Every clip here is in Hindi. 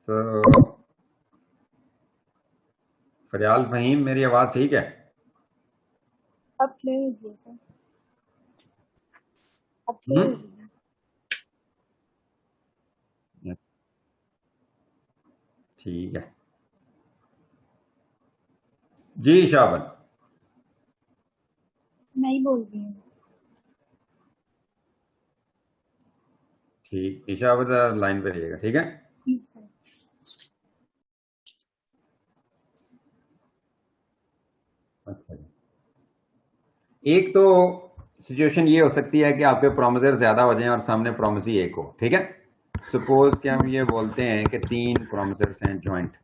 तो फरियाल फहीम, मेरी आवाज ठीक है? अब क्लियर हो गया सर। अब क्लियर हो गया। ठीक है जी। शाबन, मैं ही बोल रही हूँ। ठीक, ईशाबत लाइन पे रहिएगा, ठीक है? ठीक सर। अच्छा जी। एक तो सिचुएशन ये हो सकती है कि आपके प्रोमिसर ज्यादा हो जाएं और सामने प्रोमिसी एक हो, ठीक है? सपोज कि हम ये बोलते हैं कि 3 प्रोमिसर्स हैं जॉइंट,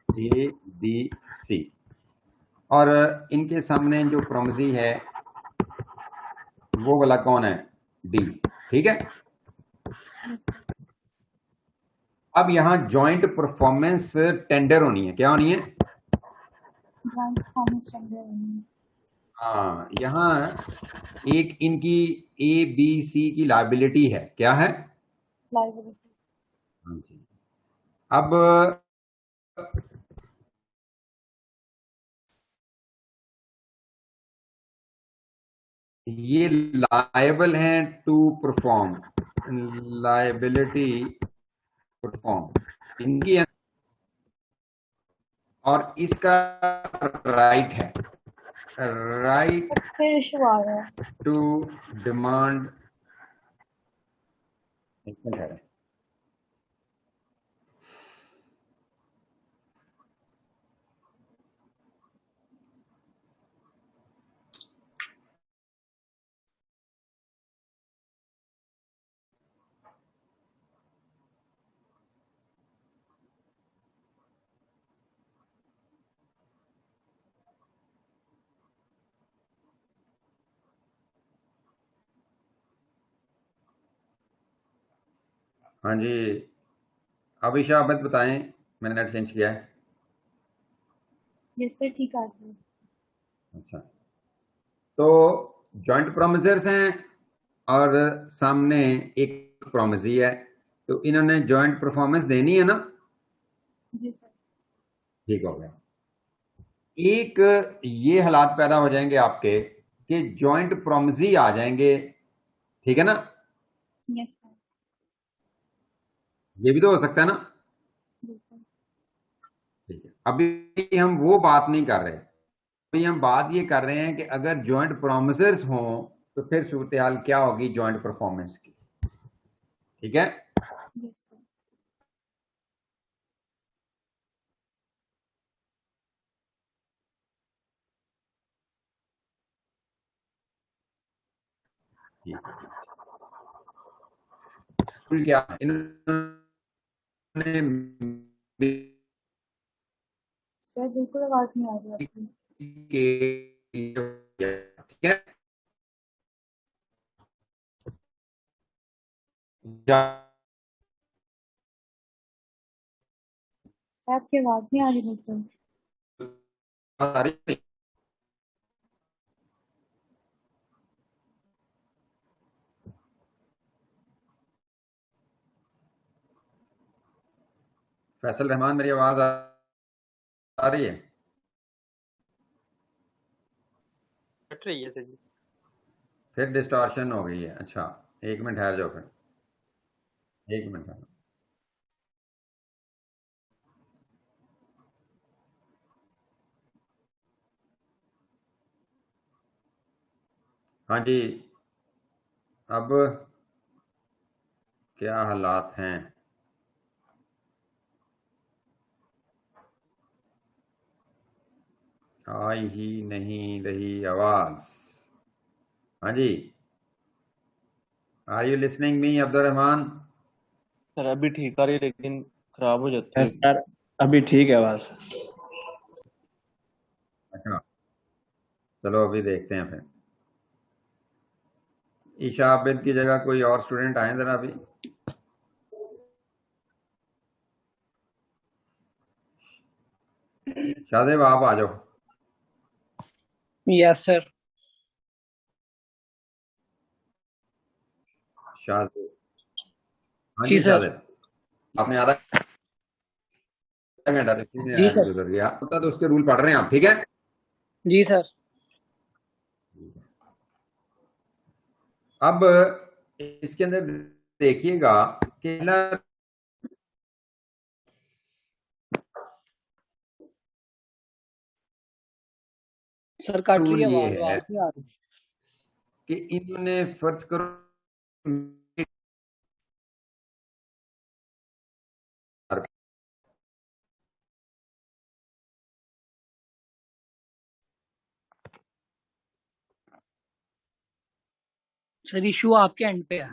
ए बी सी, और इनके सामने जो प्रोमिसी है वो वाला कौन है? डी, ठीक है? Yes sir. अब यहां जॉइंट परफॉर्मेंस टेंडर होनी है, क्या होनी है? जॉइंट परफॉर्मेंस टेंडर होनी हाँ, यहाँ एक इनकी ए बी सी की लायबिलिटी है, क्या है? लाइबिलिटी। हाँ जी। अब ये लायबल हैं टू परफॉर्म, लायबिलिटी परफॉर्म इनकी है, और इसका राइट है, राइट बट फिर इशू आ रहा है। To demand. हाँ जी, अब ईशाबत बताएं, मैंने नेट चेंज किया है। यस सर, ठीक आ गया। अच्छा, तो जॉइंट प्रोमिसर्स हैं और सामने एक प्रोमिसी है, तो इन्होंने जॉइंट परफॉर्मेंस देनी है ना? जी सर। ठीक हो गया। एक ये हालात पैदा हो जाएंगे आपके कि जॉइंट प्रोमिसी आ जाएंगे, ठीक है ना? Yes sir. ये भी तो हो सकता है ना? बिल्कुल। ठीक है, अभी हम वो बात नहीं कर रहे, अभी हम बात ये कर रहे हैं कि अगर जॉइंट प्रोमिसर्स हों तो फिर सूरत हाल क्या होगी जॉइंट परफॉर्मेंस की, ठीक है? Yes sir. ठीक है। क्या इन्होंने सर बिल्कुल आवाज नहीं आ रही आपकी। ठीक है, सर आपकी आवाज नहीं आ रही बिल्कुल। फैसल रहमान, मेरी आवाज आ रही है? कट रही है सर जी। फिर डिस्टॉर्शन हो गई है। अच्छा, एक मिनट ठहर जाओ, फिर एक मिनट ठहर। हाँ जी, अब क्या हालात हैं? आ ही नहीं रही आवाज। हाँ जी, are you listening me Abdul Rahman? Sir अभी ठीक आ रही है लेकिन खराब हो जाती है। सर अभी ठीक है आवाज। अच्छा, चलो अभी देखते हैं फिर। ईशा आबिद की जगह कोई और स्टूडेंट आए जरा अभी। शाहजेब, आप आ जाओ। Yes sir. शाहजेब, हाँ जी जी सर। शाहजेब, आपने आधा घंटा तो किसी जी सर। गुजर गया होता तो उसके रूल पढ़ रहे हैं आप, ठीक है। जी सर। अब इसके अंदर देखिएगा कि सर कट रही रूल है ये आवाज, है आवाज नहीं आ रही। कि इन्होंने फर्ज करो सर इशू आपके एंड पे है।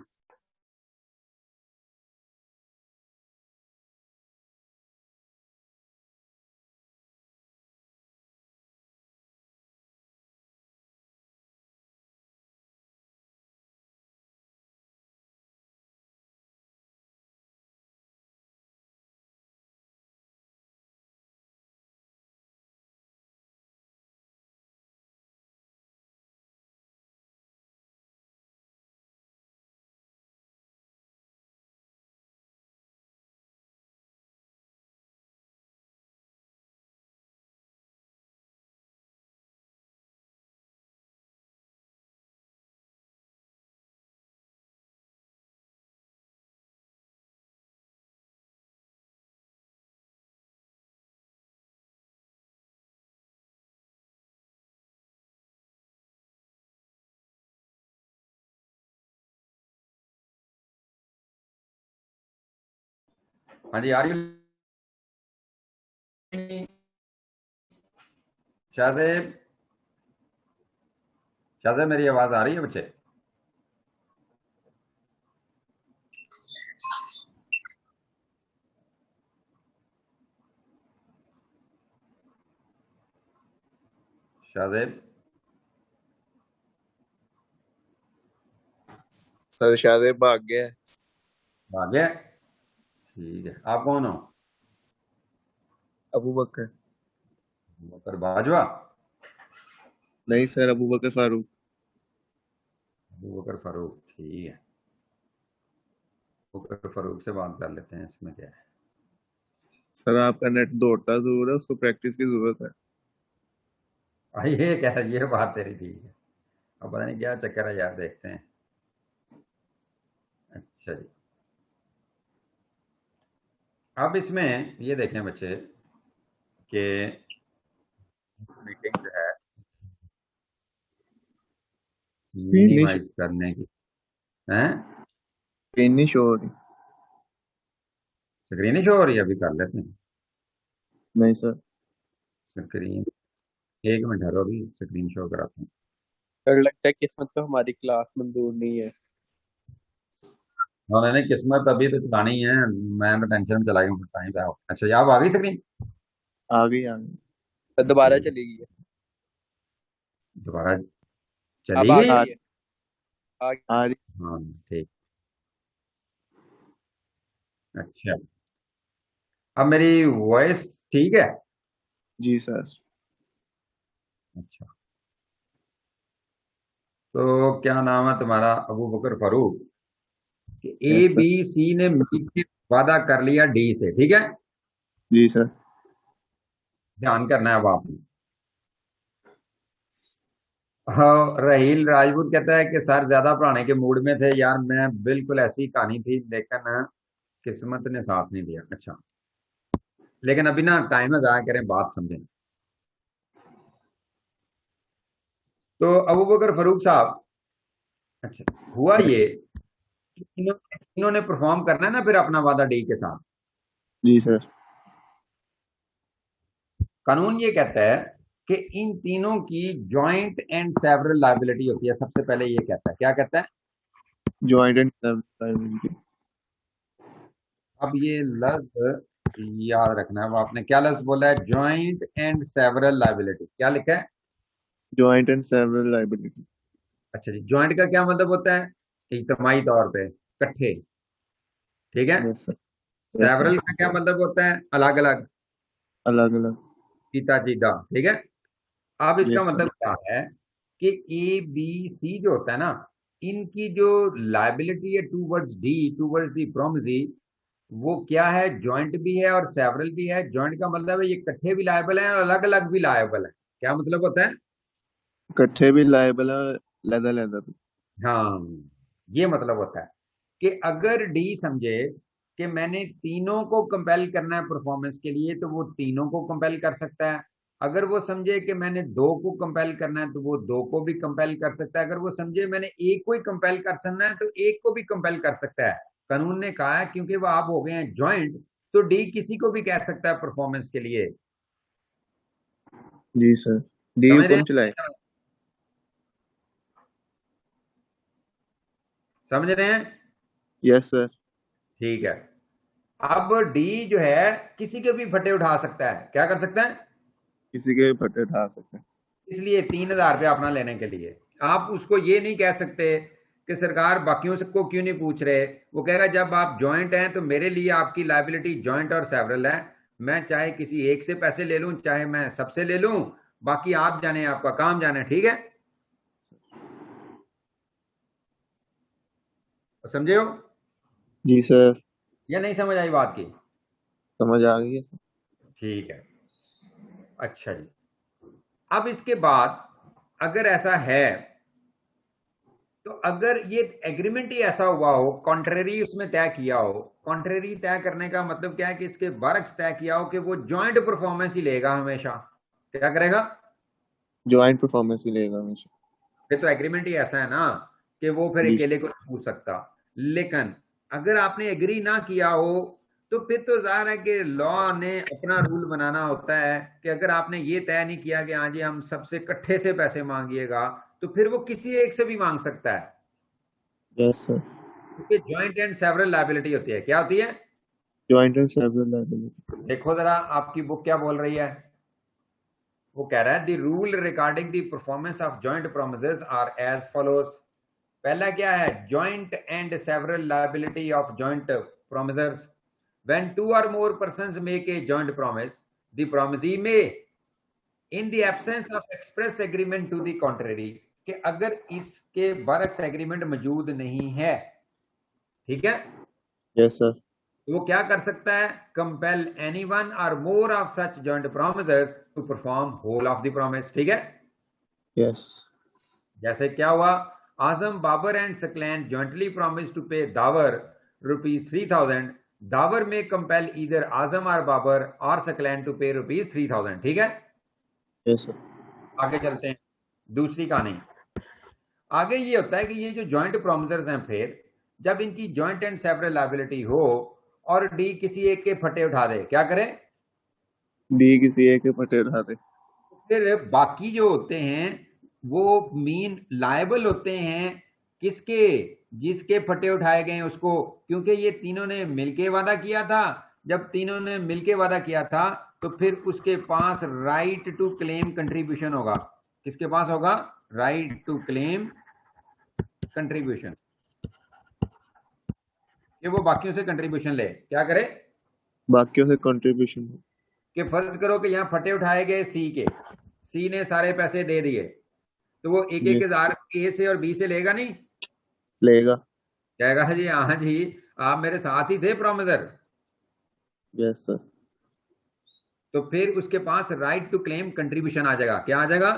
हाँ जी, आ रही है शाहजेब? शाहजेब मेरी आवाज आ रही है बच्चे? शाहजेब सर शायद भाग गया। आ गया? ठीक है, आप कौन हो? अबू बकर। बकर बाजवा? नहीं सर, अबू बकर फारूक। अबू बकर फारूक, ठीक है। अबू बकर फारूक से बात कर लेते हैं, इसमें क्या है। सर आपका नेट दौड़ता जरूर है, उसको प्रैक्टिस की जरूरत है। ये क्या है, ये बात तेरी ठीक है। अब पता नहीं क्या चक्कर है यार, देखते हैं। अच्छा जी, अब इसमें ये देखें बच्चे कि मीटिंग जो है मिनिमाइज करने की है। स्क्रीन नहीं शो हो रही। स्क्रीन ही शो हो रही है? अभी कर लेते हैं नहीं सर। स्क्रीन। एक मिनट ठहरो, अभी स्क्रीन शो कराते हैं। डर लगता है किस्मत को हमारी क्लास मंजूर नहीं है। उन्होंने किस्मत अभी तो चलानी है, मैं तो टेंशन में चला गया टाइम से। अच्छा, ये आप आ गई स्क्रीन? आ गई आ गई। तो दोबारा ठीक है, चलेगी है। दोबारा अब चली आ गई? गई है। आ आ रही। हाँ ठीक। अच्छा, अब मेरी वॉइस ठीक है? जी सर। अच्छा, तो क्या नाम है तुम्हारा? अबू बकर फारूक। ए यस बी सर। सी ने मिलकर वादा कर लिया डी से, ठीक है। जी सर। ध्यान करना है अब आपने। हाँ, रहील राजपूत कहता है कि सर ज्यादा पढ़ाने के मूड में थे यार, मैं बिल्कुल ऐसी कहानी थी, लेकिन किस्मत ने साथ नहीं दिया। अच्छा, लेकिन अभी ना टाइम है, जाया करें, बात समझें। तो अबू बकर फारूक साहब, अच्छा, हुआ ये कि इन्होंने परफॉर्म करना है ना फिर अपना वादा डी के साथ। जी सर। कानून ये कहता है कि इन तीनों की जॉइंट एंड सेवरल लायबिलिटी होती है। सबसे पहले ये कहता है, क्या कहता है? Joint and liability. अब ये लफ्ज याद रखना है, वो आपने क्या लफ्ज बोला है? जॉइंट एंड सेवरल लायबिलिटी, क्या लिखा है? Joint and several liability. अच्छा जी, जॉइंट का क्या मतलब होता है? इज्तमाही तौर पे, इकट्ठे, ठीक है। Yes sir. Yes sir. Several का क्या मतलब होता है? अलग अलग, अलग अलग। चीता चीता, ठीक है। अब इसका यस सर। मतलब क्या है कि ए बी सी जो होता है ना, इनकी जो लायबिलिटी है towards D, towards the promisee, वो क्या है, जॉइंट भी है और सेवरल भी है। जॉइंट का मतलब है ये इकट्ठे भी लायबल है और अलग अलग भी लायबल है। क्या मतलब होता है? इकट्ठे भी लायबल है, लहदा लहदा भी। हाँ, ये मतलब होता है कि अगर डी समझे कि मैंने तीनों को कंपेल करना है परफॉर्मेंस के लिए, तो वो तीनों को कंपेल कर सकता है। अगर वो समझे कि मैंने दो को कंपेल करना है, तो वो दो को भी कंपेल कर सकता है। अगर वो समझे मैंने एक को ही कंपेल कर सकना है, तो एक को भी कंपेल कर सकता है। कानून ने कहा है क्योंकि वो आप हो गए हैं ज्वाइंट, तो डी किसी को भी कह सकता है परफॉर्मेंस के लिए। जी सर। डी समझ रहे हुक्म चलाए। हैं? समझ रहे हैं? Yes sir. ठीक है। अब डी जो है किसी के भी फटे उठा सकता है। क्या कर सकता है? किसी के भी फटे उठा सकते हैं। इसलिए 3,000 रुपया अपना लेने के लिए आप उसको ये नहीं कह सकते कि सरकार बाकियों से को क्यों नहीं पूछ रहे। वो कहेगा जब आप जॉइंट हैं तो मेरे लिए आपकी लायबिलिटी जॉइंट और सेवरल है। मैं चाहे किसी एक से पैसे ले लूं, चाहे मैं सबसे ले लूं, बाकी आप जाने, आपका काम जाने। ठीक है, समझे हो जी सर। या नहीं समझ आई बात की? समझ आ गई है सर। ठीक है, अच्छा जी। अब इसके बाद अगर ऐसा है, तो अगर ये एग्रीमेंट ही ऐसा हुआ हो, कॉन्ट्रेरी उसमें तय किया हो। कॉन्ट्रेरी तय करने का मतलब क्या है कि इसके बरक्स तय किया हो कि वो जॉइंट परफॉर्मेंस ही लेगा हमेशा। क्या करेगा? ज्वाइंट परफॉर्मेंस ही लेगा हमेशा। फिर तो एग्रीमेंट ही ऐसा है ना कि वो फिर जी। अकेले को नहीं पूछ सकता। लेकिन अगर आपने एग्री ना किया हो, तो फिर तो जाहिर है कि लॉ ने अपना रूल बनाना होता है कि अगर आपने ये तय नहीं किया कि हाँ जी हम सबसे इकट्ठे से पैसे मांगिएगा, तो फिर वो किसी एक से भी मांग सकता है। Yes sir. क्योंकि ज्वाइंट एंड सेवरल लायबिलिटी होती है। क्या होती है? Joint and several liability. देखो जरा आपकी बुक क्या बोल रही है। वो कह रहा है the rule regarding the performance of joint promises are as follows. पहला क्या है? Joint and several liability of joint promisors. When two or more persons make a joint promise, the promisee may in the absence of express agreement to the contrary, कि अगर इसके बरक्स एग्रीमेंट मौजूद नहीं है, ठीक है, यस सर। तो वो क्या कर सकता है? Compel any one or more of such joint promisors to perform whole of the promise. ठीक है, यस। जैसे क्या हुआ? Azam, Babar and Saqlain jointly promise to pay Dawar ₹3,000। Dawar में compel either Azam or Babar और सकलैन टू पे ₹3,000। ठीक है, यस सर। आगे चलते हैं। दूसरी कहानी आगे ये होता है कि ये जो जॉइंट प्रोमिसर्स हैं, फिर जब इनकी जॉइंट एंड सेवरल लायबिलिटी हो और डी किसी एक के फटे उठा दे, क्या करे? डी किसी एक के फटे उठा दे। फिर बाकी जो होते हैं वो मीन लायबल होते हैं किसके? जिसके फटे उठाए गए हैं उसको, क्योंकि ये तीनों ने मिलके वादा किया था। जब तीनों ने मिलके वादा किया था, तो फिर उसके पास राइट टू क्लेम कंट्रीब्यूशन होगा। किसके पास होगा? राइट टू क्लेम कंट्रीब्यूशन, कि वो बाकियों से कंट्रीब्यूशन ले। क्या करे? बाकियों से कंट्रीब्यूशन। कि फर्ज करो कि यहाँ फटे उठाए गए सी के, सी ने सारे पैसे दे दिए, तो वो एक एक हजार ए से और बी से लेगा नहीं? लेगा। कहेगा जी हाँ जी आप मेरे साथ ही थे प्रोमिसर। Yes sir. तो फिर उसके पास राइट टू क्लेम कंट्रीब्यूशन आ जाएगा। क्या आ जाएगा?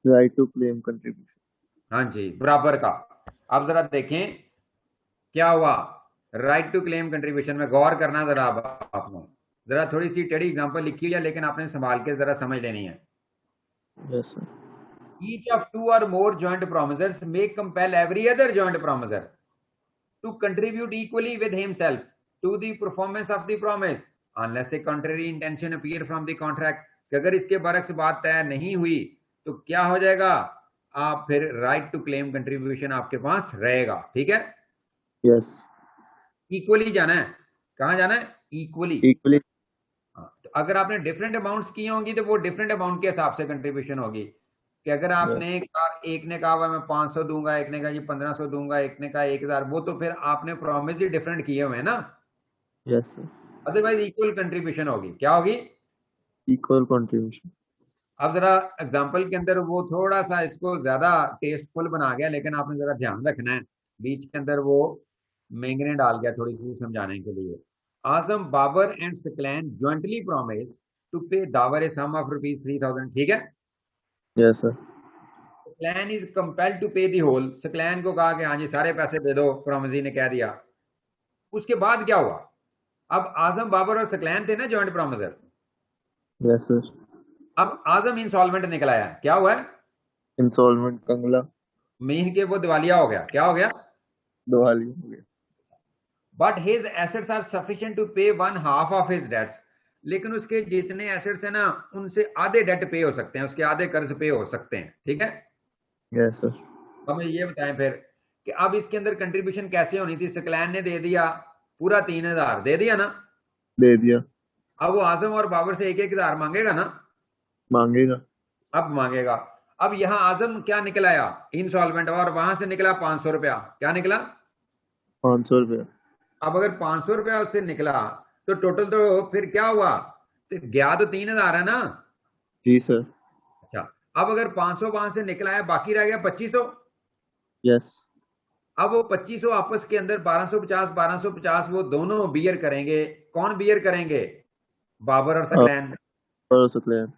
Right to claim contribution. हाँ जी, बराबर का। अब जरा देखें क्या हुआ। राइट टू क्लेम कंट्रीब्यूशन में गौर करना जरा आपको। जरा थोड़ी सी टेढ़ी एग्जांपल लिखी हुई है, लेकिन आपने संभाल के जरा समझ लेनी है। Yes sir. Each of two or more joint promisers may compel every other joint promiser to contribute equally with himself to the performance of the promise unless a contrary intention appear from the contract। कि अगर इसके बरक्स बात तय नहीं हुई तो क्या हो जाएगा? आप फिर राइट टू क्लेम कंट्रीब्यूशन आपके पास रहेगा। ठीक है, यस। इक्वली जाना है। कहाँ जाना है? इक्वली। इक्वली। तो अगर आपने डिफरेंट अमाउंट्स की होंगी तो वो डिफरेंट अमाउंट के हिसाब से कंट्रीब्यूशन होगी। कि अगर आपने एक ने कहा मैं 500 दूंगा, एक ने कहा जी 1500 दूंगा, एक ने कहा 1000, वो तो फिर आपने प्रॉमिस ही डिफरेंट किए हुए हैं ना। Yes sir. Otherwise equal contribution होगी। क्या होगी? Equal contribution. अब जरा एग्जांपल के अंदर वो थोड़ा सा इसको ज्यादा टेस्टफुल बना गया, लेकिन आपने जरा ध्यान रखना है, बीच के अंदर वो मैंगने डाल गया थोड़ी सी समझाने के लिए। Azam Babar and Saqlain jointly promise to pay Dawar a sum of ₹3,000, ठीक है। Yes sir. Saklain is compelled to pay the whole, Saqlain को कहा कि हाँ जी सारे पैसे दे दो, प्रॉमिसी ने कह दिया। उसके बाद क्या हुआ? अब आजम बाबर और सकलैन थे ना जॉइंट प्रॉमिसर। Yes sir. अब आजम इंसॉल्वेंट निकला है, क्या हुआ है? इंस्टॉलमेंट कंगला मीन के वो दिवालिया हो गया, क्या हो गया? दिवाली हो गया। But his assets are sufficient to pay 1/2 of his dates, लेकिन उसके जितने एसेट्स हैं ना उनसे आधे डेट पे हो सकते हैं, उसके आधे कर्ज पे हो सकते हैं, ठीक है। Yes sir. अब हमें ये बताएं फिर कि अब इसके अंदर कंट्रीब्यूशन कैसे होनी थी? सकलैन ने दे दिया पूरा 3,000 दे दिया ना, दे दिया। अब वो आजम और बाबर से 1,000 मांगेगा ना, मांगेगा। अब मांगेगा। अब यहां आजम क्या निकल आया? इंसॉल्वेंट, और वहां से निकला 500 रुपया, क्या निकला? 500 रुपया। अब अगर 500 रुपया उससे निकला तो टोटल तो फिर क्या हुआ? तो गया तो 3,000 है ना। जी सर। अच्छा, अब अगर 500 वहां से निकला है, बाकी रह गया 2500। यस। अब वो 2500 आपस के अंदर 1250 वो दोनों बियर करेंगे। कौन बियर करेंगे? बाबर और सकलैन। और सकलैन।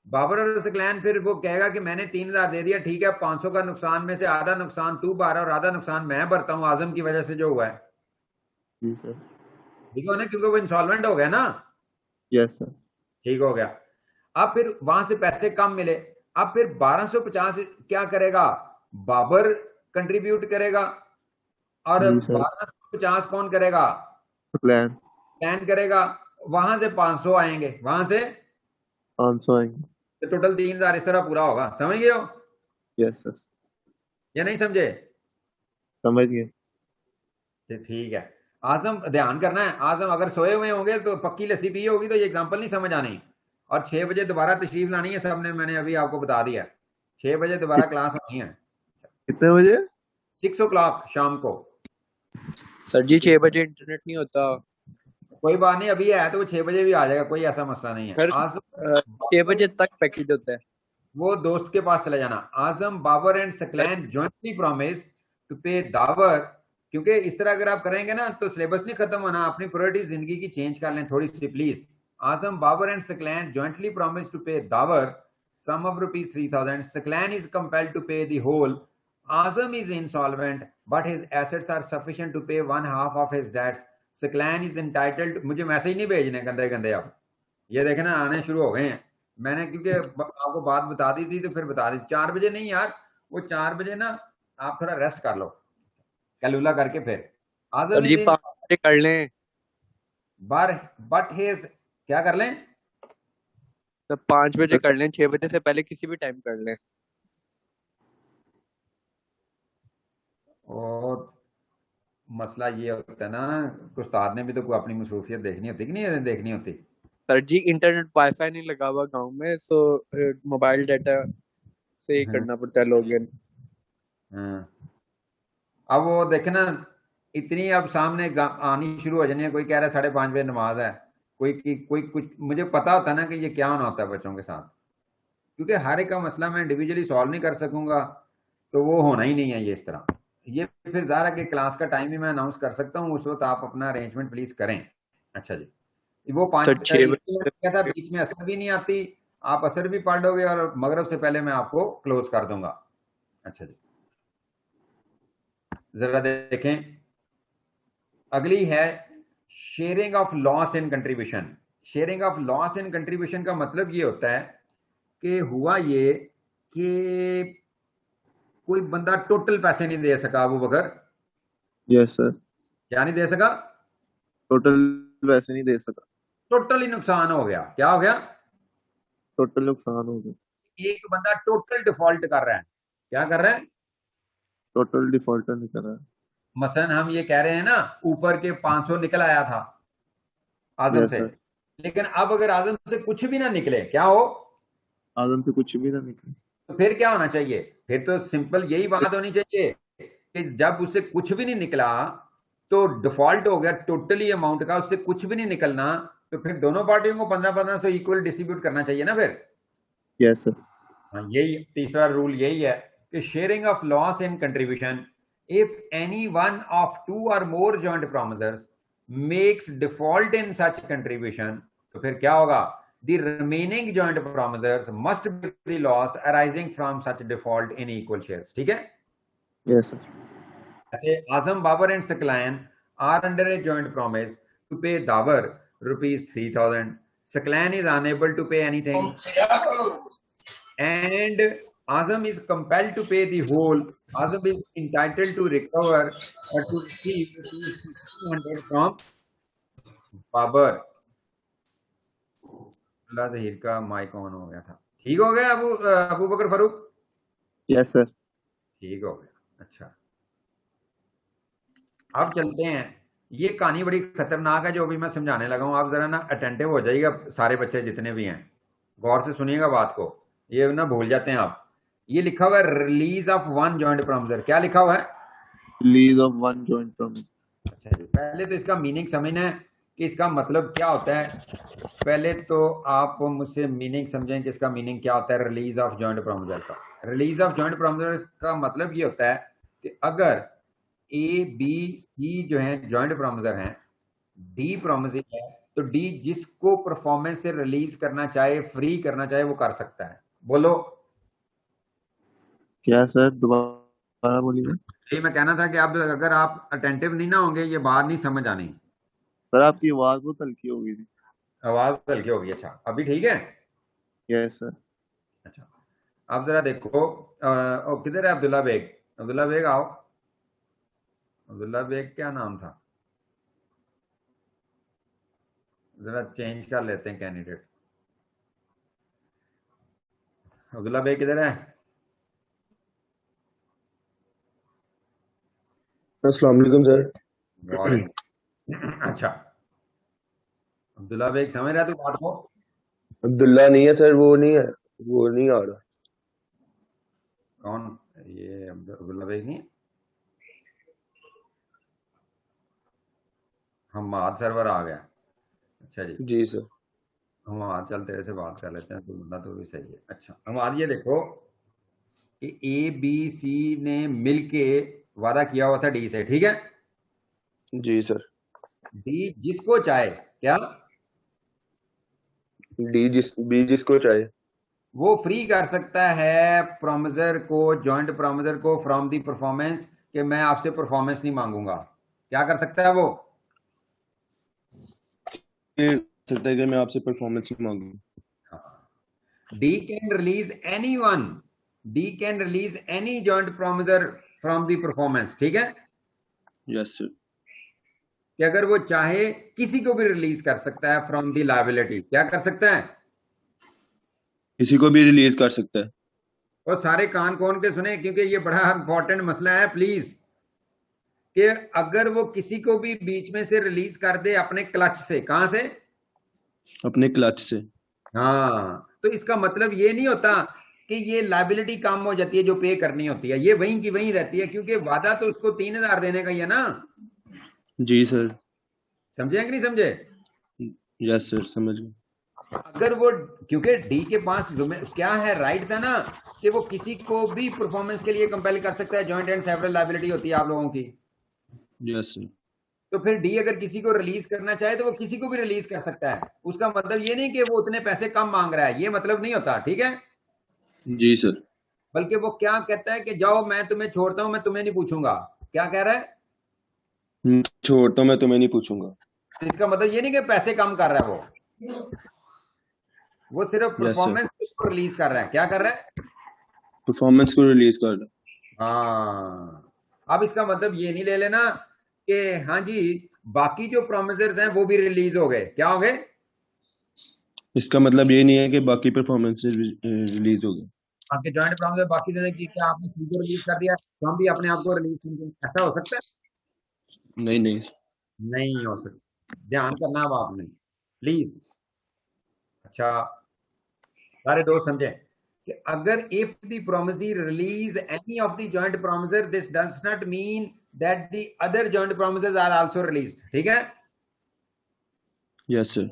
बाबर और सकलैन फिर वो कहेगा कि मैंने 3,000 दे दिया, ठीक है, 500 का नुकसान में से आधा नुकसान तू भर और आधा नुकसान मैं भरता हूं आजम की वजह से जो हुआ है, जी सर। ठीक है ना, क्योंकि वो इंसॉल्वेंट हो गया ना। Yes sir. ठीक हो गया। अब फिर वहां से पैसे कम मिले, अब फिर 1250 क्या करेगा? बाबर कंट्रीब्यूट करेगा, और जी सर। 1250 कौन करेगा? सकलैन। प्लान करेगा। वहां से 500 आएंगे, वहां से 500 आएंगे। तो टोटल 3,000 इस तरह पूरा होगा। समझ गए हो यस सर। या नहीं समझे? समझ गए। ठीक है। आजम ध्यान करना है, आजम अगर सोए हुए होंगे तो पक्की लस्सी पी होगी तो ये एग्जांपल नहीं समझ आनी, और 6 बजे दोबारा तशरीफ लानी है सबने, मैंने अभी आपको बता दिया 6 बजे दोबारा क्लास होनी है, कितने बजे? 6 o'clock शाम को। सर जी 6 बजे इंटरनेट नहीं होता। कोई बात नहीं, अभी है तो वो 6 बजे भी आ जाएगा, कोई ऐसा मसला नहीं है। सर आजम 6 बजे तक पैकेज होता है। वो दोस्त के पास चले जाना। Azam Babar and Saqlain jointly promise to pay Dawar, क्योंकि इस तरह अगर आप करेंगे ना तो सिलेबस नहीं खत्म होना, अपनी प्रायोरिटी जिंदगी की चेंज कर लें थोड़ी सी please. Azam Babar and Saqlain jointly promise to pay Dawar sum of ₹3,000, Saklain is compelled to pay the whole, Azam is insolvent but his assets are sufficient to pay 1/2 of his debts, Saklain is entitled. मुझे मैसेज नहीं भेजने गंदे गंदे, आप ये देखें ना आने शुरू हो गए हैं। मैंने क्योंकि आपको बात बता दी थी तो फिर बता दी। 4 बजे नहीं यार, वो 4 बजे ना आप थोड़ा रेस्ट कर लो कैलुला करके। फिर सर आजम जी 5 बजे कर लें। बार बट हेयर्स क्या कर लें? सर 5 बजे कर लें, 6 बजे से पहले किसी भी टाइम कर लें। और मसला ये होता है ना, उस्ताद ने भी तो कोई अपनी मसरूफियत देखनी होती कि नहीं देखनी होती। सर जी इंटरनेट वाईफाई नहीं लगा हुआ गांव में, तो मोबाइल डाटा से ही करना पड़ता है लॉगिन। हाँ। अब वो देखे ना, इतनी अब सामने एग्जाम आनी शुरू हो जानी है, कोई कह रहा है 5:30 बजे नमाज है, कोई कुछ, मुझे पता होता है ना कि ये क्या होना होता है बच्चों के साथ, क्योंकि हर एक का मसला मैं इंडिविजुअली सॉल्व नहीं कर सकूंगा, तो वो होना ही नहीं है ये इस तरह। ये फिर ज़ारा के क्लास का टाइम भी मैं अनाउंस कर सकता हूँ, उस वक्त आप अपना अरेंजमेंट प्लीज करें। अच्छा जी, वो 5 सर 6 बजे क्या था, बीच में असर भी नहीं आती, आप असर भी पढ़ लोगे और मगरब से पहले मैं आपको क्लोज कर दूंगा। अच्छा जी, जरा देखें, अगली है sharing of loss in contribution. Sharing of loss in contribution का मतलब ये होता है कि हुआ ये कि कोई बंदा टोटल पैसे नहीं दे सका अबू बकर। Yes sir. क्या नहीं दे सका? टोटल वैसे नहीं दे सका। टोटली नुकसान हो गया। क्या हो गया? टोटल नुकसान हो गया। एक बंदा टोटल डिफॉल्ट कर रहा है। क्या कर रहा है? टोटल डिफॉल्टर नहीं कर रहा है। मसलन हम ये कह रहे हैं ना, ऊपर के 500 निकल आया था आजम यस से, सर। लेकिन अब अगर आजम से कुछ भी ना निकले, क्या हो? आजम से कुछ भी ना निकले। तो फिर क्या होना चाहिए? फिर तो सिंपल यही बात होनी चाहिए कि जब उससे कुछ भी नहीं निकला तो डिफॉल्ट हो गया टोटली अमाउंट का, उससे कुछ भी नहीं निकलना, तो फिर दोनों पार्टियों को 15-15 इक्वल डिस्ट्रीब्यूट करना चाहिए ना फिर। Yes sir. हाँ, यही तीसरा रूल यही है कि sharing of loss in contribution, if any one of 2 or more joint promisers makes default in such contribution, तो फिर क्या होगा? The remaining joint promisors must be the loss arising from such default in equal shares. ठीक है? Yes sir. ऐसे Azam, Babar and Saqlain are under a joint promise to pay Dawar ₹3,000. Saklan is unable to pay anything, and Azam is compelled to pay the whole. Azam is entitled to recover or to receive ₹200 from Babar. Allah Zaheer का माइक ऑन हो गया था। ठीक हो गया अबू बकर फारूक? Yes sir. ठीक हो गया। अच्छा, अब चलते हैं। ये कहानी बड़ी खतरनाक है जो अभी मैं समझाने लगा हूं। आप जरा ना अटेंटिव हो जाइएगा, सारे बच्चे जितने भी हैं, गौर से सुनिएगा बात को, ये ना भूल जाते हैं आप। ये लिखा हुआ है release of one joint promiser. क्या लिखा हुआ है? Release of one joint promise. अच्छा जी, पहले तो इसका मीनिंग समझना है कि इसका मतलब क्या होता है। पहले तो आप मुझसे मीनिंग समझें कि इसका मीनिंग क्या होता है रिलीज ऑफ जॉइंट प्रॉमिसर का। रिलीज ऑफ जॉइंट प्रॉमिसर का मतलब ये होता है कि अगर ए बी सी जो है जॉइंट प्रॉमिसर हैं, डी प्रॉमिसर है, तो डी जिसको परफॉर्मेंस से रिलीज करना चाहे, फ्री करना चाहे, वो कर सकता है। बोलो। क्या सर, दोबारा बोलिए। ये मैं कहना था कि आप अगर आप अटेंटिव नहीं ना होंगे, ये बात नहीं समझ आनी। सर आपकी आवाज बहुत हल्की हो गई थी। आवाज हल्की हो गई? अच्छा, अभी ठीक है? Yes sir. अच्छा, आप जरा देखो किधर है अब्दुल्ला बेग? अब्दुल्ला बेग आओ। अब्दुल्ला बेग क्या नाम था? जरा चेंज कर लेते हैं कैंडिडेट। अब्दुल्ला बेग किधर है? अस्सलाम वालेकुम सर। अच्छा, अब्दुल्ला बेग समझ रहा तू बात को? अब्दुल्ला नहीं है सर, वो नहीं है, वो नहीं आ रहा। कौन? ये अब्दुल्ला बेग नहीं है? हमाद सर्वर आ गया। अच्छा जी, जी सर। हमाद चल तेरे से बात कर लेते हैं, तो बंदा तो भी सही है। अच्छा हमाद, ये देखो कि ए बी सी ने मिलके वादा किया हुआ था डी से। ठीक है? जी सर। डी जिसको चाहे, क्या बी जिसको चाहे वो फ्री कर सकता है प्रॉमिसर को, जॉइंट प्रॉमिसर को, फ्रॉम दी परफॉर्मेंस, कि मैं आपसे परफॉर्मेंस नहीं मांगूंगा। क्या कर सकता है वो? ये सकता है कि मैं आपसे परफॉर्मेंस नहीं मांगू। D can release any one, D can release any joint promiser from the performance. ठीक है? Yes sir. कि अगर वो चाहे किसी को भी रिलीज कर सकता है फ्रॉम दी लायबिलिटी। क्या कर सकता है? किसी को भी रिलीज कर सकता है। और सारे कान खोल के सुने, क्योंकि ये बड़ा इंपॉर्टेंट मसला है प्लीज। कि अगर वो किसी को भी बीच में से रिलीज कर दे अपने क्लच से। कहां से? अपने क्लच से। हाँ, तो इसका मतलब ये नहीं होता कि ये लायबिलिटी कम हो जाती है जो पे करनी होती है, ये वहीं की वहीं रहती है, क्योंकि वादा तो उसको 3,000 देने का ही है ना। जी सर। समझे कि नहीं समझे? यस सर, समझ गए। अगर वो, क्योंकि डी के पास क्या है, राइट था ना कि वो किसी को भी परफॉर्मेंस के लिए कंपेल कर सकता है। जॉइंट एंड सेवरल लायबिलिटी होती है आप लोगों की। Yes sir. तो फिर डी अगर किसी को रिलीज करना चाहे तो वो किसी को भी रिलीज कर सकता है। उसका मतलब ये नहीं कि वो उतने पैसे कम मांग रहा है, ये मतलब नहीं होता। ठीक है? जी सर। बल्कि वो क्या कहता है कि जाओ मैं तुम्हें छोड़ता हूं, मैं तुम्हें नहीं पूछूंगा। क्या कह रहा है? छोड़ता हूं, मैं तुम्हें नहीं पूछूंगा। तो इसका मतलब ये नहीं कि पैसे कम कर रहा है वो सिर्फ परफॉर्मेंस को रिलीज कर रहा है। क्या कर रहा है? परफॉर्मेंस को रिलीज कर रहा है। हाँ, अब इसका मतलब ये नहीं ले लेना कि हाँ जी बाकी जो प्रोमिसर्स हैं वो भी रिलीज हो गए। क्या हो गए? इसका मतलब ये नहीं है कि बाकी परफॉर्मेंस रिलीज हो गए। आपके जॉइंट प्रोमिसर बाकी से कि क्या आपने खुद को रिलीज कर दिया तो हम भी अपने आप को रिलीज करेंगे? ऐसा हो सकता है? नहीं नहीं नहीं हो सकता। ध्यान करना अब आपने प्लीज। अच्छा, सारे दोस्त समझे कि अगर if the promissory release any of the joint promisor, this does not mean that the other joint promisors are also released. ठीक है? Yes sir.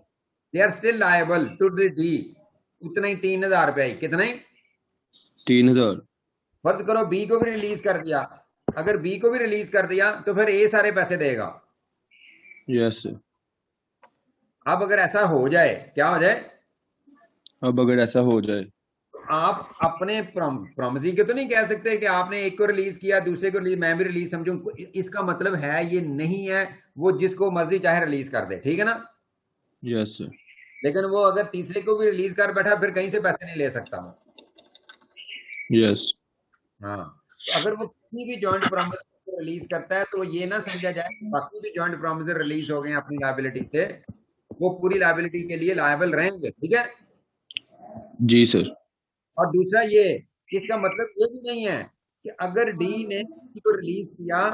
They are still liable to the D. उतना ही 3,000 रुपए। कितना ही? 3,000। फर्ज करो बी को भी रिलीज कर दिया। अगर बी को भी रिलीज कर दिया तो फिर ए सारे पैसे देगा। Yes sir. अब अगर ऐसा हो जाए, क्या हो जाए? अब अगर ऐसा हो जाए, आप अपने प्रॉमिसी के तो नहीं कह सकते कि आपने एक को रिलीज किया, दूसरे को रिलीज, मैं भी रिलीज समझूं। इसका मतलब है ये नहीं है, वो जिसको मर्जी चाहे रिलीज कर दे, ठीक है ना? Yes sir. लेकिन वो अगर तीसरे को भी रिलीज कर बैठा, फिर कहीं से पैसे नहीं ले सकता वो। यस। हाँ, तो अगर वो किसी भी जॉइंट प्रॉमिस को रिलीज करता है, तो ये ना समझा जाए कि बाकी भी जॉइंट प्रॉमिस रिलीज हो गए अपनी लायबिलिटी से, वो पूरी लायबिलिटी के लिए लायबल रहेंगे, ठीक है? जी सर। और दूसरा ये, इसका मतलब ये भी नहीं है कि अगर डी ने किसी को रिलीज किया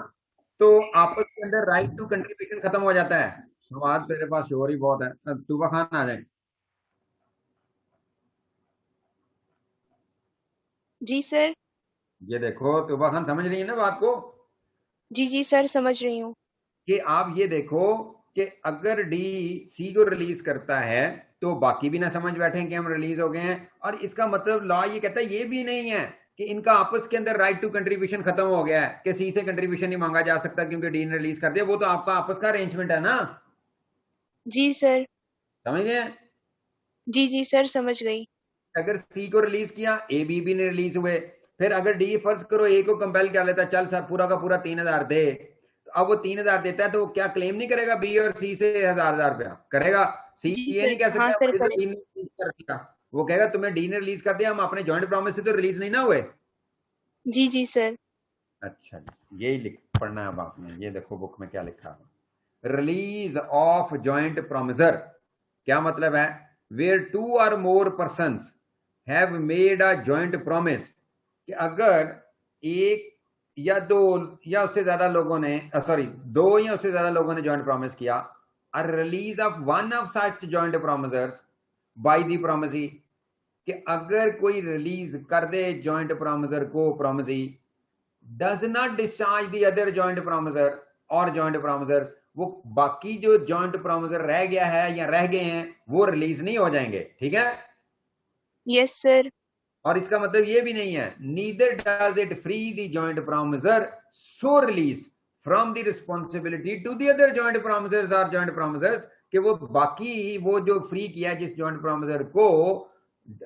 तो आपस के अंदर राइट टू कंट्रीब्यूशन खत्म हो जाता है। आज तेरे पास शोर ही बहुत है, तूबा खान आ जाए। जी सर। ये देखो, तूबा खान समझ रही है ना बात को? जी जी सर, समझ रही हूँ। कि आप ये देखो कि अगर डी सी को रिलीज करता है तो बाकी भी ना समझ बैठे कि हम रिलीज हो गए हैं। और इसका मतलब लॉ ये कहता है ये भी नहीं है कि इनका आपस के अंदर राइट टू कंट्रीब्यूशन खत्म हो गया है, कि सी से कंट्रीब्यूशन नहीं मांगा जा सकता क्योंकि डी ने रिलीज कर दिया। वो तो आपका आपस का अरेंजमेंट है ना। जी सर। समझ गए? जी जी सर, समझ गई। अगर सी को रिलीज किया, ए बी भी ने रिलीज हुए, फिर अगर डी फर्ज करो ए को कंपेल कर लेता, चल सर पूरा का पूरा 3000 दे, तो अब वो 3000 देता है तो वो क्या क्लेम नहीं करेगा बी और सी से 1000 रुपया? करेगा। सी जी ये सर, नहीं कह सकता हाँ सर, मुझे तो करेक्ट। डी ने रिलीज कर दिया, वो कहेगा तुम्हें डी ने रिलीज कर दिया, हम अपने जॉइंट प्रॉमिस से तो रिलीज नहीं ना हुए। जी जी सर। अच्छा जी, यही लिख पढ़ना है अब आपने। ये देखो बुक में क्या लिखा है, रिलीज ऑफ जॉइंट प्रोमिसर क्या मतलब है? Where 2 or more persons have made a joint promise, कि अगर एक या दो या उससे ज्यादा लोगों ने, सॉरी, 2 या उससे ज्यादा लोगों ने जॉइंट प्रॉमिस किया, a release of one of such joint promisers by the promisee, कि अगर कोई रिलीज कर दे जॉइंट प्रॉमिसर को, promisee does not discharge the other joint promiser और joint promisers, वो बाकी जो joint promiser रह गया है या रह गए हैं वो रिलीज नहीं हो जाएंगे, ठीक है? Yes sir. और इसका मतलब ये भी नहीं है neither does it free the joint promiser so released from the responsibility to the other joint promisers or joint promisers, कि वो बाकी वो जो फ्री किया जिस joint promiser को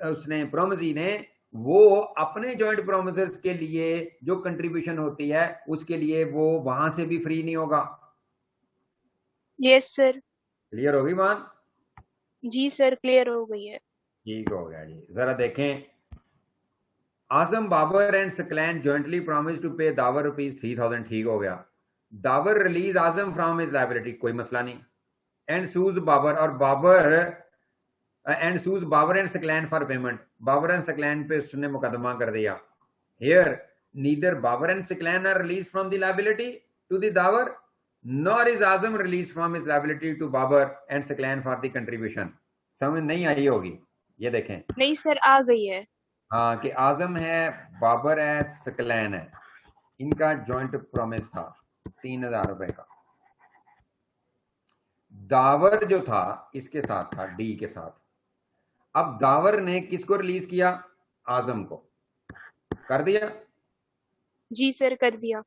उसने, प्रोमिसी ने, वो अपने जॉइंट प्रोमिसर्स के लिए जो कंट्रीब्यूशन होती है उसके लिए वो वहां से भी फ्री नहीं होगा। Yes sir. क्लियर होगी बात? जी सर, क्लियर हो गई है। ठीक हो गया जी। जरा देखें, Azam Babar and Saqlain jointly promise to pay Dawar ₹3000, ठीक हो गया। Dawar release Azam from his liability, कोई मसला नहीं। एंड सूज बाबर, और Babar and sues Babar and Saqlain for payment, Babar and Saklain पे उसने मुकदमा कर दिया। Here neither Babar and Saqlain are release from the liability to the Dawar nor is Azam release from his liability to Babar and Saqlain for the contribution. समझ नहीं आई होगी। ये देखें, नहीं सर, आ गई है। हाँ, कि आजम है, बाबर है, सकलैन है, इनका जॉइंट प्रॉमिस था 3000 रुपए का। दावर जो था इसके साथ था, डी के साथ। अब दावर ने किसको रिलीज किया? आजम को। कर दिया? जी सर, कर दिया।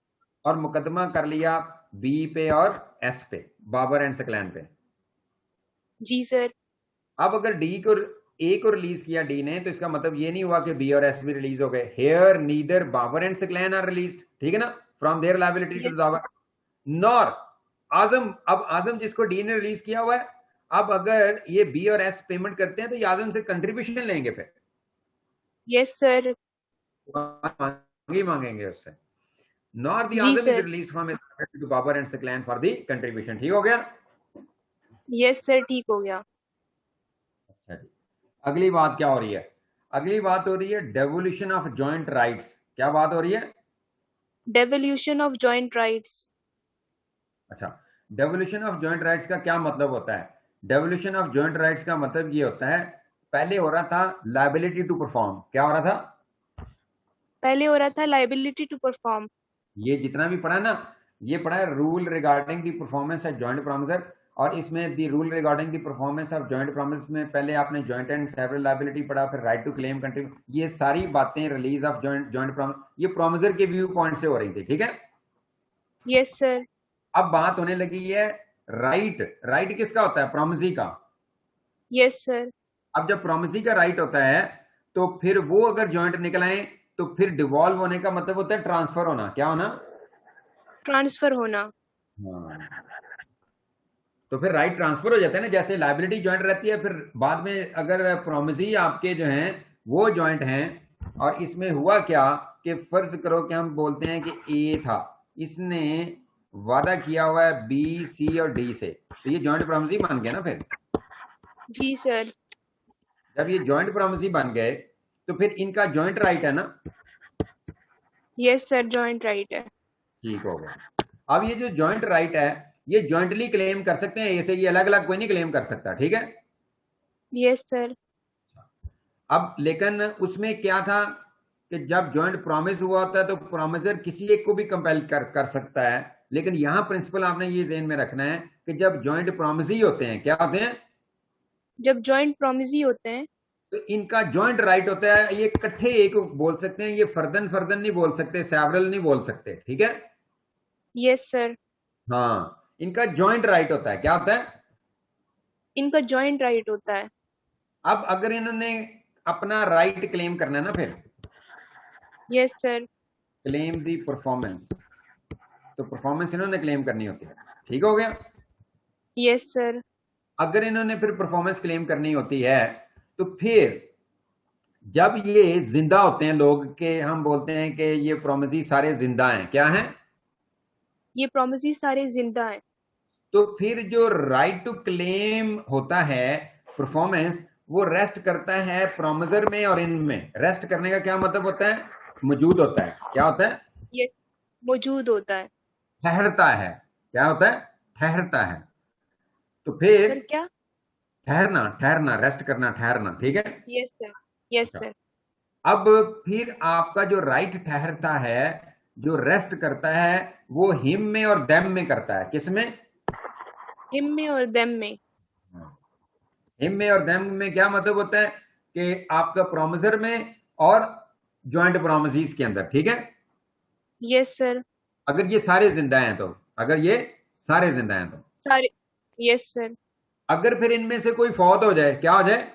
और मुकदमा कर लिया बी पे और एस पे, बाबर एंड सकलैन पे। जी सर। अब अगर डी को, ए को रिलीज किया डी ने, तो इसका मतलब ये नहीं हुआ कि बी और एस भी रिलीज हो गए। Here neither Babar and Saqlain are released, ठीक है ना, from their liability to Dawar, nor Azam. अब आजम जिसको डी ने रिलीज किया हुआ है, अब अगर ये बी और एस पेमेंट करते हैं तो ये आजम से कंट्रीब्यूशन लेंगे, फिर यस सर। मांगेंगे उससे। नॉर द जी Azam is sir. Released from his liability to Babar and Saqlain for the contribution, ठीक हो गया? यस सर, ठीक हो गया। अच्छा जी, अगली बात क्या हो रही है? अगली बात हो रही है डेवोल्यूशन ऑफ जॉइंट राइट्स। क्या बात हो रही है? Devolution of joint rights. अच्छा, डेवोल्यूशन ऑफ जॉइंट राइट्स का क्या मतलब होता है? डेवोल्यूशन ऑफ जॉइंट राइट्स का मतलब ये होता है, पहले हो रहा था लायबिलिटी टू परफॉर्म। क्या हो रहा था? पहले हो रहा था लायबिलिटी टू परफॉर्म। ये जितना भी पढ़ा ना, ये पढ़ा है rule regarding the performance of joint promisor, और इसमें the rule regarding the performance of joint promise में पहले आपने जॉइंट एंड सेवरल लायबिलिटी पढ़ा, फिर राइट टू क्लेम कंट्रीब्यूशन, ये सारी बातें रिलीज ऑफ जॉइंट प्रॉमिस, ये प्रॉमिसर के व्यू पॉइंट से हो रही थी, ठीक है? Yes sir. अब बात होने लगी है राइट किसका होता है? प्रोमिसी का। Yes, sir. अब जब प्रोमिसी का राइट होता है तो फिर वो अगर जॉइंट निकल आए तो फिर डिवॉल्व होने का मतलब होता है ट्रांसफर होना। क्या होना? Transfer होना। हाँ, तो फिर राइट ट्रांसफर हो जाता है ना। जैसे लायबिलिटी जॉइंट रहती है, फिर बाद में अगर प्रोमिसी आपके जो हैं वो जॉइंट हैं, और इसमें हुआ क्या कि फर्ज करो कि हम बोलते हैं कि ए था, इसने वादा किया हुआ है बी, सी और डी से, तो ये जॉइंट प्रोमिसी बन गया ना। फिर जी सर। जब ये जॉइंट प्रोमिसी बन गए तो फिर इनका जॉइंट राइट है ना। यस सर, जॉइंट राइट है। ठीक हो गया। अब ये जो जॉइंट राइट है ये जॉइंटली क्लेम कर सकते हैं, ऐसे ये अलग अलग कोई नहीं क्लेम कर सकता। ठीक है। Yes sir. अब लेकिन उसमें क्या था कि जब जॉइंट प्रॉमिस हुआ होता है तो प्रॉमिसर किसी एक को भी कंपेल कर सकता है, लेकिन यहां प्रिंसिपल आपने ये ज़हन में रखना है कि जब जॉइंट प्रॉमिस ही होते हैं, क्या होते हैं? जब जॉइंट प्रॉमिस होते हैं तो इनका जॉइंट राइट होता है, ये इकट्ठे एक बोल सकते हैं, ये फर्दन फर्दन नहीं बोल सकते, सेवरल नहीं बोल सकते। ठीक है। Yes sir. हाँ, इनका जॉइंट राइट होता है। क्या होता है? इनका जॉइंट राइट होता है। अब अगर इन्होंने अपना राइट क्लेम करना है ना, फिर यस सर। क्लेम दी परफॉर्मेंस, तो परफॉर्मेंस इन्होंने क्लेम करनी होती है। ठीक हो गया। Yes sir. अगर इन्होंने फिर परफॉर्मेंस क्लेम करनी होती है तो फिर जब ये जिंदा होते हैं लोग के, हम बोलते हैं कि ये प्रोमिसी सारे जिंदा हैं। क्या हैं? ये प्रॉमिस सारे जिंदा हैं। तो फिर जो राइट टू क्लेम होता है परफॉर्मेंस, वो रेस्ट करता है प्रोमिसर में और इनमें। रेस्ट करने का क्या मतलब होता है? मौजूद होता है। क्या होता है? ये मौजूद होता है। ठहरता है। क्या होता है? ठहरता है। तो फिर सर क्या? ठहरना, ठहरना, रेस्ट करना, ठहरना। ठीक है। Yes sir. Yes sir. अब फिर आपका जो राइट ठहरता है, जो रेस्ट करता है, वो हिम में और देम में करता है। किस में? हिम में और देम में। हिम में और देम में क्या मतलब होता है कि आपका प्रोमिसर में और जॉइंट प्रोमिसीज के अंदर। ठीक है। Yes sir. अगर ये सारे जिंदा हैं तो, अगर ये सारे जिंदा हैं तो। सारे। Yes sir. अगर फिर इनमें से कोई फौत हो जाए, क्या हो जाए?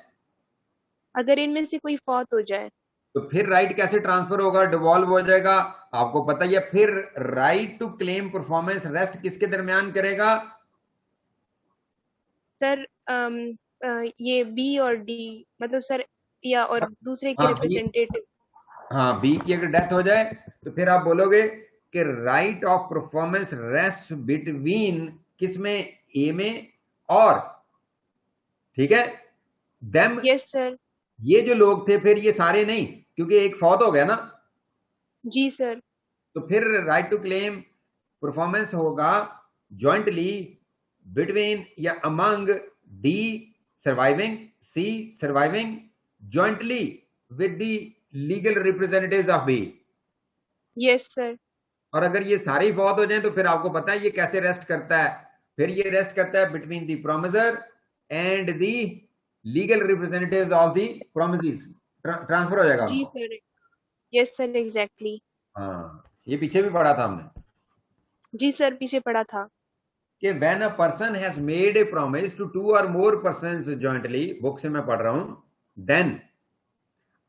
अगर इनमें से कोई फौत हो जाए तो फिर राइट कैसे ट्रांसफर होगा? डिवॉल्व हो जाएगा। आपको पता ही है। फिर right to claim performance rest किसके दरमियान करेगा? सर, ये बी और डी, मतलब सर, या और दूसरे के हाँ, रिप्रेजेंटेटिव। हाँ, बी की अगर डेथ हो जाए तो फिर आप बोलोगे कि right of performance rest between किसमें? ए में और, ठीक है, देम। Yes sir. ये जो लोग थे फिर ये सारे नहीं, क्योंकि एक फौत हो गया ना। जी सर। तो फिर राइट टू क्लेम परफॉर्मेंस होगा जॉइंटली बिटवीन या among D surviving, C surviving, jointly with the legal representatives of B. Yes sir. और अगर ये सारे ही फौत हो जाएं तो फिर आपको पता है ये कैसे रेस्ट करता है। फिर ये रेस्ट करता है between the promisor and the legal representatives of the promises. Transfer हो जाएगा। जी सर। Yes sir, exactly. हाँ, ये पीछे भी पढ़ा था हमने जी सर, पीछे पड़ा था कि when a person has made a promise to two or more persons jointly, book से मैं पढ़ रहा हूं, then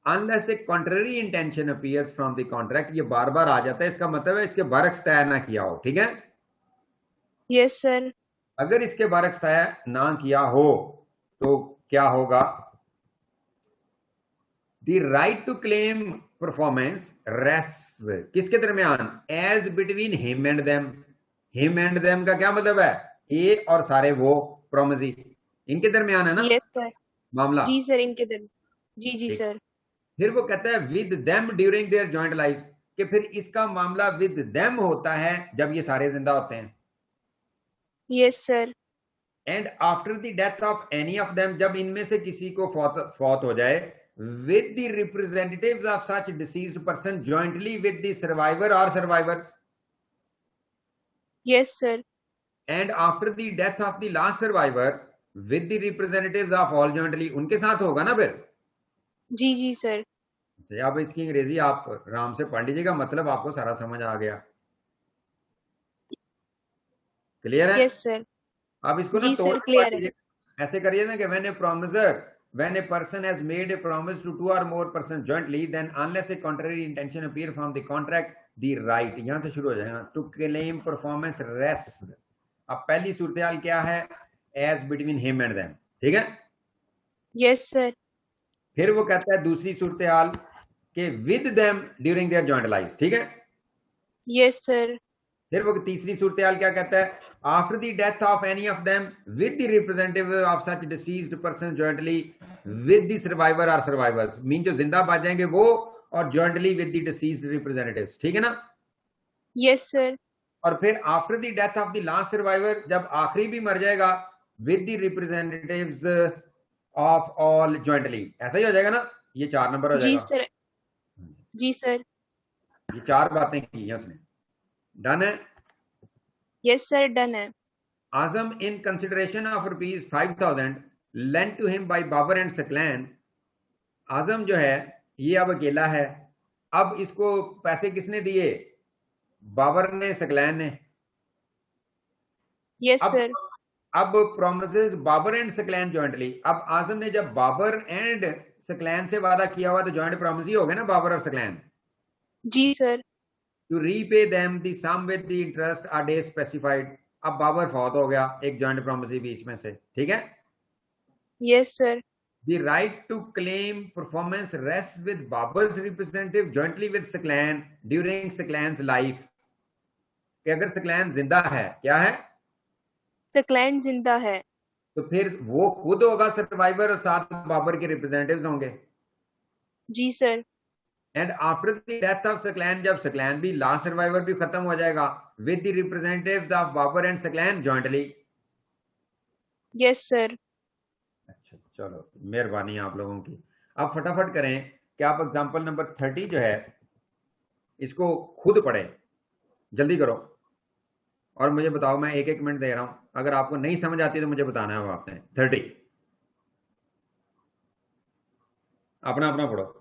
unless a contrary intention appears from the contract, ये बार बार आ जाता है, इसका मतलब है इसके बरक्स तय ना किया हो। ठीक है। Yes sir. अगर इसके बरक्स तय ना किया हो तो क्या होगा? The right to claim performance rest किसके दरमियान? As between him and them. Him and them का क्या मतलब है? ए और सारे वो प्रोमिसी, इनके दरमियान है ना यस सर। मामला। जी सर, इनके दर। जी जी सर। फिर वो कहता है with them during their joint life, कि फिर इसका मामला विद देम होता है जब ये सारे जिंदा होते हैं। Yes sir. And after the death of any of them, जब इनमें से किसी को फौत हो जाए, with the representatives of such deceased person jointly with the survivor और survivors. Yes sir. And after the death of the last survivor with the representatives of all jointly, उनके साथ होगा ना फिर। जी जी सर। अच्छा, अब इसकी अंग्रेजी आप आराम से पढ़ लीजिएगा, मतलब आपको सारा समझ आ गया। क्लियर है? Yes sir. आप इसको ना जी तोड़ सर, के क्लियर है। दीजिए, ऐसे करिए ना कि when a person has made a promise to two or more persons jointly, then unless a contrary intention appear from the contract, the right, यहां से शुरू हो जाएगा, to claim performance rests। अब पहली सूरत क्या है? as between him and them, ठीक है। Yes sir. फिर वो कहता है दूसरी सूरत के with them during their joint lives, ठीक है। Yes sir. फिर वो तीसरी सूरत क्या कहता है? After the death of any of them with the representative of such deceased person jointly with the survivor और सर्वाइवर्स, मीन जो जिंदा बच जाएंगे वो, और jointly with the deceased representatives, ठीक है ना। Yes sir. और फिर after the death of the last survivor, जब आखिरी भी मर जाएगा, with the representatives of all jointly, ऐसा ही हो जाएगा ना। ये 4 नंबर हो जी जाएगा। सर। जी सर। ये 4 बातें की हैं उसने। डन है। यस सर, डन है। Azam, in consideration of rupees 5,000 lent to him by Babar and Saklan, आजम जो है ये अब अकेला है। अब इसको पैसे किसने दिए? बाबर ने, सकलैन ने। यस अब सर। अब promises Babar and Saqlain jointly. अब आजम ने जब बाबर एंड सकलैन से वादा किया हुआ तो जॉइंट प्रॉमिस ही हो गया ना, बाबर और सकलैन। जी sir. To repay them the sum with the interest a day specified. अब बाबर फौत हो गया, एक जॉइंट प्रॉमिस बीच में से, ठीक है। Yes sir. The right to claim performance rests with Babar's representative jointly with Saklan during Saklan's life। कि अगर सकलैन जिंदा है, क्या है? सकलैन जिंदा है। तो फिर वो खुद होगा सर्वाइवर और साथ बाबर के रिप्रेजेंटेटिव्स होंगे। जी sir. And after the death of Saqlain, जब सकलैन भी लास्ट सर्वाइवर भी खत्म हो जाएगा, with the representatives of Babar and Saqlain jointly. Yes sir. अच्छा चलो, मेहरबानी आप लोगों की। अब फटाफट करें कि आप एग्जांपल नंबर 30 जो है इसको खुद पढ़ें, जल्दी करो और मुझे बताओ। मैं 1-1 मिनट दे रहा हूं, अगर आपको नहीं समझ आती तो मुझे बताना है। वो आपने 30 अपना अपना पढ़ो।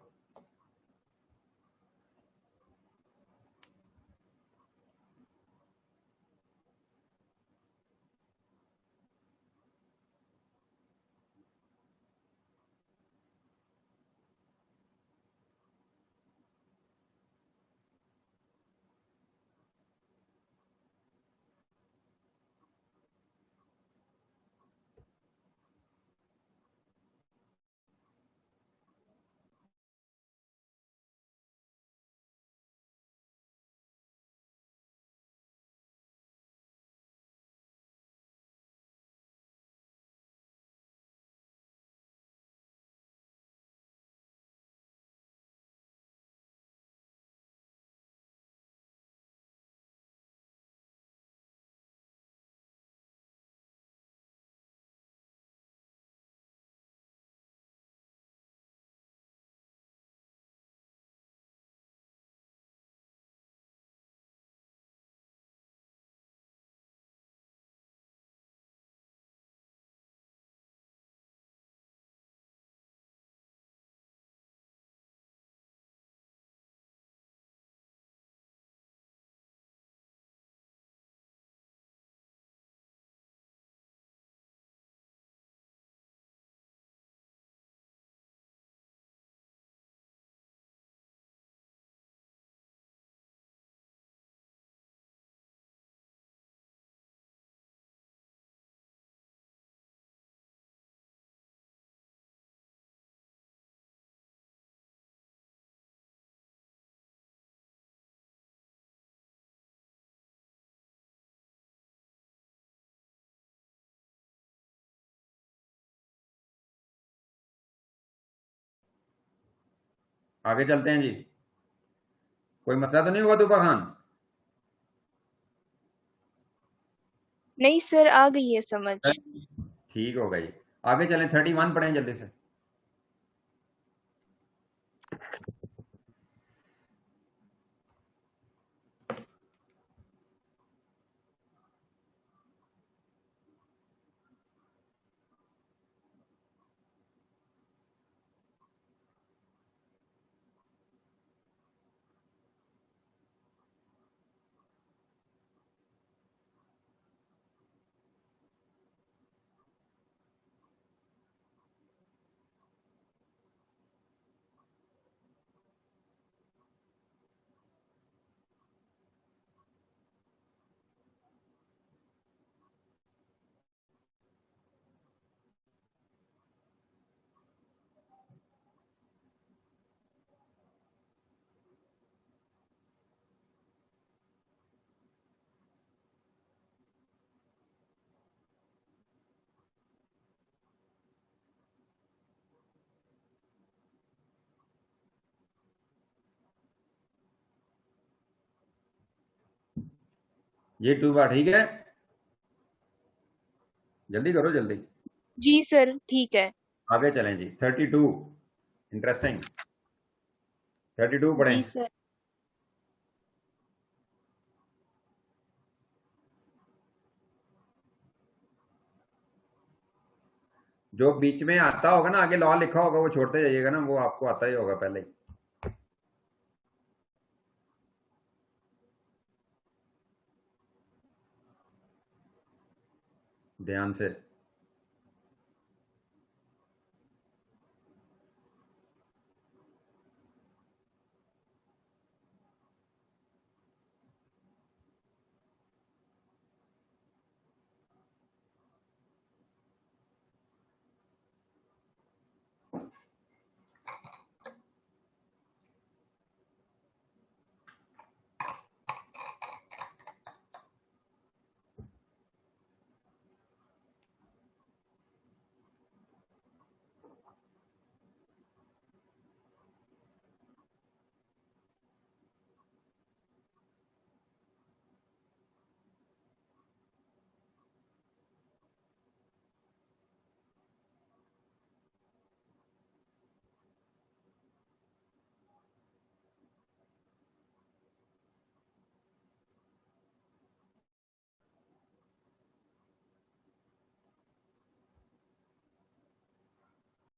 आगे चलते हैं जी। कोई मसला तो नहीं हुआ तूफा खान? नहीं सर, आ गई है समझ। ठीक हो गई। आगे चलें, 31 पढ़ें जल्दी से। ये 2 बार ठीक है, जल्दी करो जल्दी, जी सर ठीक है। आगे चलें जी। 32 इंटरेस्टिंग, 32 जी पढ़ें। सर। जो बीच में आता होगा ना, आगे लॉ लिखा होगा, वो छोड़ते जाइएगा ना, वो आपको आता ही होगा पहले ही। ध्यान से